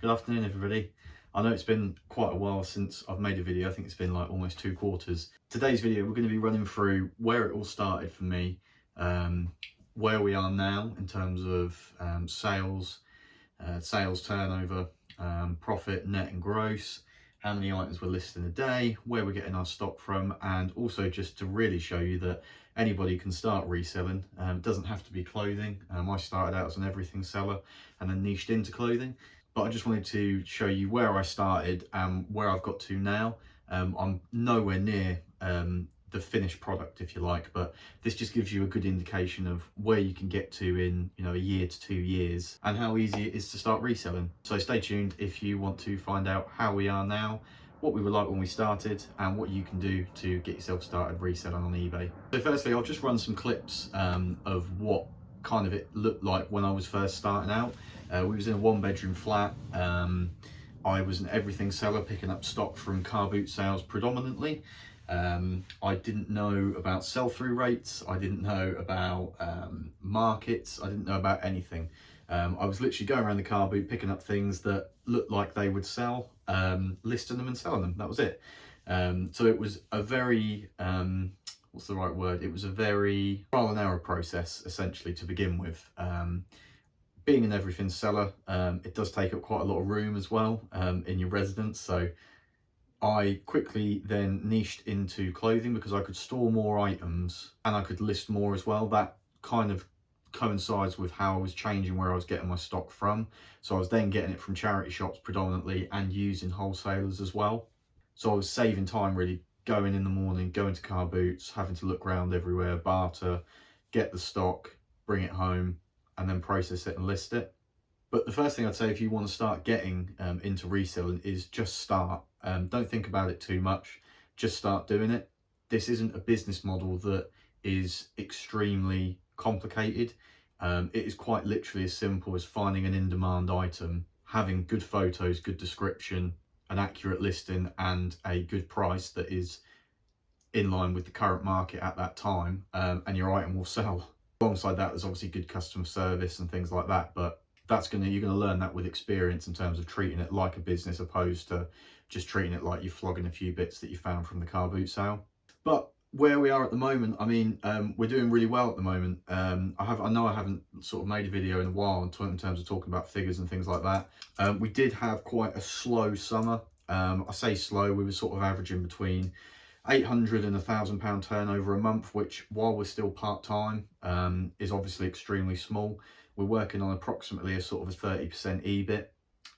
Good afternoon, everybody. I know it's been quite a while since I've made a video. I think it's been like almost 2 quarters. Today's video, we're going to be running through where it all started for me, where we are now in terms of sales turnover, profit, net and gross, how many items we're listing a day, where we're getting our stock from, and also just to really show you that anybody can start reselling. It doesn't have to be clothing. I started out as an everything seller and then niched into clothing. But I just wanted to show you where I started and where I've got to now. I'm nowhere near the finished product, if you like, but this just gives you a good indication of where you can get to in a year to 2 years and how easy it is to start reselling. So stay tuned if you want to find out how we are now, what we were like when we started, and what you can do to get yourself started reselling on eBay. So firstly, I'll just run some clips of what kind of it looked like when I was first starting out. We was in a 1-bedroom flat. I was an everything seller, picking up stock from car boot sales predominantly. I didn't know about sell-through rates. I didn't know about markets. I didn't know about anything. I was literally going around the car boot, picking up things that looked like they would sell, listing them and selling them. That was it. So it was a very, what's the right word? It was a very trial and error process, essentially, to begin with. Being an everything seller, it does take up quite a lot of room as well in your residence. So I quickly then niched into clothing because I could store more items and I could list more as well. That kind of coincides with how I was changing where I was getting my stock from. So I was then getting it from charity shops predominantly and using wholesalers as well. So I was saving time really, going in the morning, going to car boots, having to look around everywhere, barter, get the stock, bring it home, and then process it and list it. But the first thing I'd say if you want to start getting into reselling is just start. Don't think about it too much, just start doing it. This isn't a business model that is extremely complicated. It is quite literally as simple as finding an in-demand item, having good photos, good description, an accurate listing, and a good price that is in line with the current market at that time, and your item will sell. Alongside that, there's obviously good customer service and things like that, but you're gonna learn that with experience in terms of treating it like a business opposed to just treating it like you're flogging a few bits that you found from the car boot sale. But where we are at the moment, I mean, we're doing really well at the moment. I know I haven't sort of made a video in a while in terms of talking about figures and things like that. We did have quite a slow summer. I say slow, we were sort of averaging between 800 and £1,000 turnover a month, which while we're still part-time is obviously extremely small. We're working on approximately a sort of a 30% EBIT,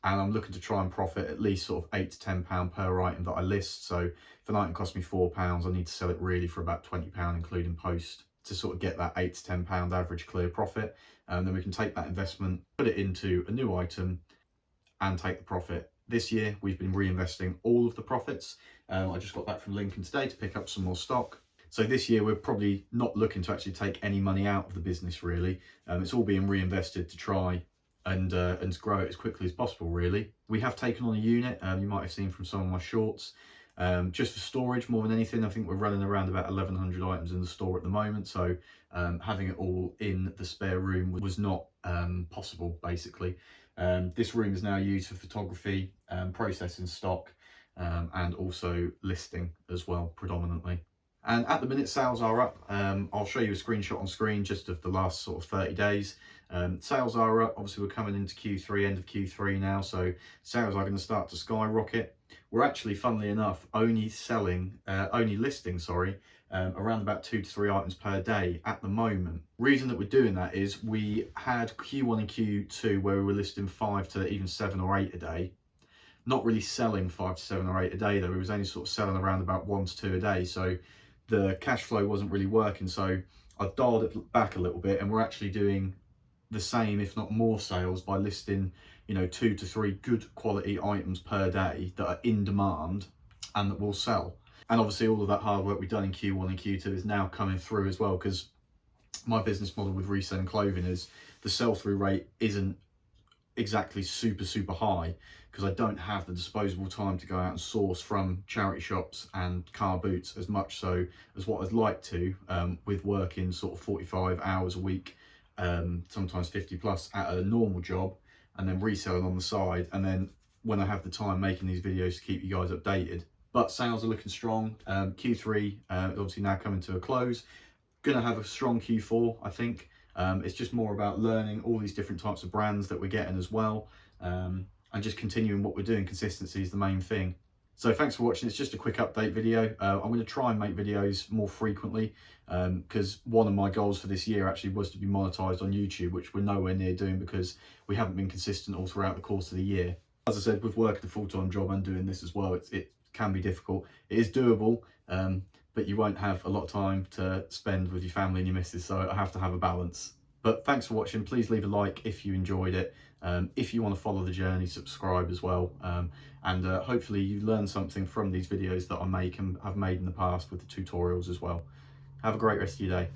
and I'm looking to try and profit at least sort of £8 to £10 per item that I list. So if an item costs me £4, I need to sell it really for about £20, including post, to sort of get that £8 to £10 average clear profit. And then we can take that investment, put it into a new item, and take the profit. This year, we've been reinvesting all of the profits. I just got back from Lincoln today to pick up some more stock. So this year, we're probably not looking to actually take any money out of the business, really. It's all being reinvested to try and to grow it as quickly as possible, really. We have taken on a unit, you might have seen from some of my shorts, just for storage more than anything. I think we're running around about 1,100 items in the store at the moment. So having it all in the spare room was not possible, basically. This room is now used for photography, processing stock, and also listing as well, predominantly. And at the minute, sales are up. I'll show you a screenshot on screen just of the last sort of 30 days. Sales are up. Obviously, we're coming into Q3, end of Q3 now, so sales are going to start to skyrocket. We're actually, funnily enough, only listing, around about 2 to 3 items per day at the moment. Reason that we're doing that is we had Q1 and Q2 where we were listing 5 to even 7 or 8 a day. Not really selling 5 to 7 or 8 a day though. We was only sort of selling around about 1 to 2 a day. So the cash flow wasn't really working. So I've dialed it back a little bit, and we're actually doing the same, if not more, sales by listing 2 to 3 good quality items per day that are in demand and that will sell. And obviously all of that hard work we've done in Q1 and Q2 is now coming through as well, because my business model with reselling clothing is the sell-through rate isn't exactly super high, because I don't have the disposable time to go out and source from charity shops and car boots as much so as what I'd like to, with working sort of 45 hours a week, sometimes 50 plus at a normal job. and then reselling on the side, and then when I have the time, making these videos to keep you guys updated. But sales are looking strong. Q3 obviously now coming to a close. Gonna have a strong Q4, I think. It's just more about learning all these different types of brands that we're getting as well, and just continuing what we're doing. Consistency is the main thing. So thanks for watching. It's just a quick update video. I'm going to try and make videos more frequently, because one of my goals for this year actually was to be monetized on YouTube, which we're nowhere near doing because we haven't been consistent all throughout the course of the year. As I said, with working a full-time job and doing this as well, it can be difficult. It is doable, but you won't have a lot of time to spend with your family and your missus, so I have to have a balance. But thanks for watching. Please leave a like if you enjoyed it. If you want to follow the journey, subscribe as well. And hopefully you learn something from these videos that I make and have made in the past with the tutorials as well. Have a great rest of your day.